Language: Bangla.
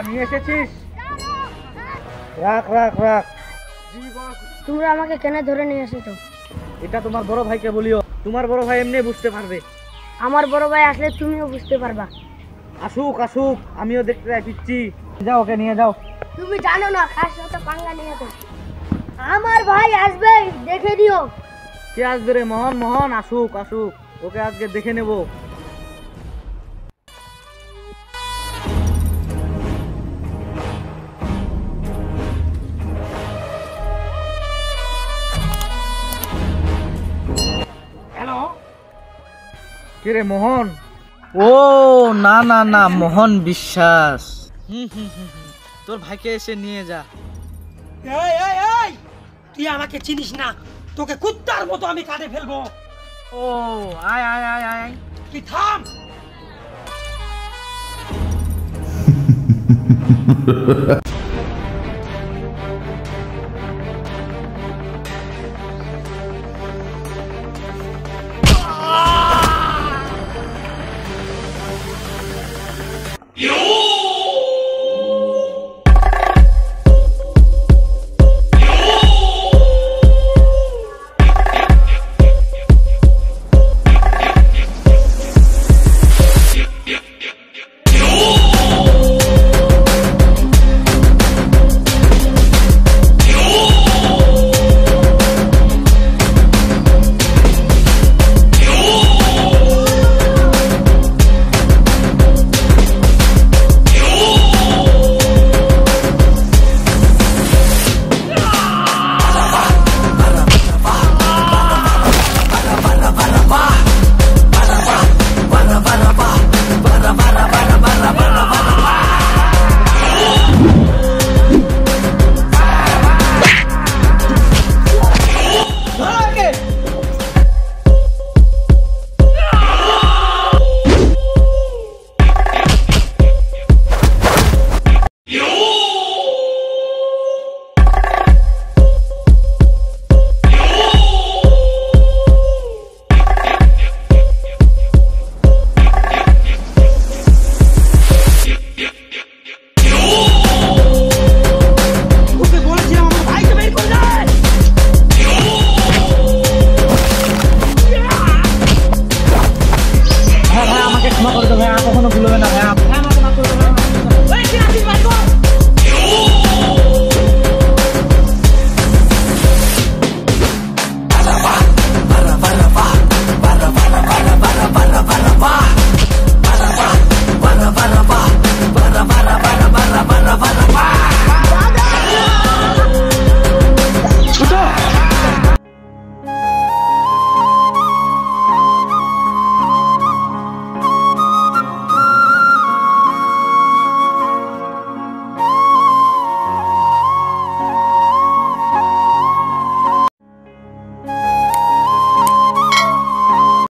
নিয়ে এসেছিস? রাখ রাখ রাখ। তোমরা আমাকে কেন ধরে নিয়ে এসেছো? এটা তোমার বড় ভাইকে বলিও, তোমার বড় ভাই এমনি বুঝতে পারবে। আমার বড় ভাই আসলে তুমিও বুঝতে পারবা। আসুক আসুক, আমিও দেখতে পিচ্ছি। যাও, ওকে নিয়ে যাও। তুমি জানো না কার সাথে পাঙ্গা নিয়েছো। আমার ভাই আসবে, দেখে নিও। কে আসবে রে? মোহন। মোহন আসুক আসুক, ওকে আজকে দেখে নেব। হ্যালো, কে রে? মোহন? ও না না না, মোহন বিশ্বাস। তোর ভাইকে এসে নিয়ে যা। এই এই এই, তুই আমাকে চিনিস না, তোকে কুত্তার মতো আমি কাঁধে ফেলবো। ও আয় আয় আয় আয়। তুই থাম।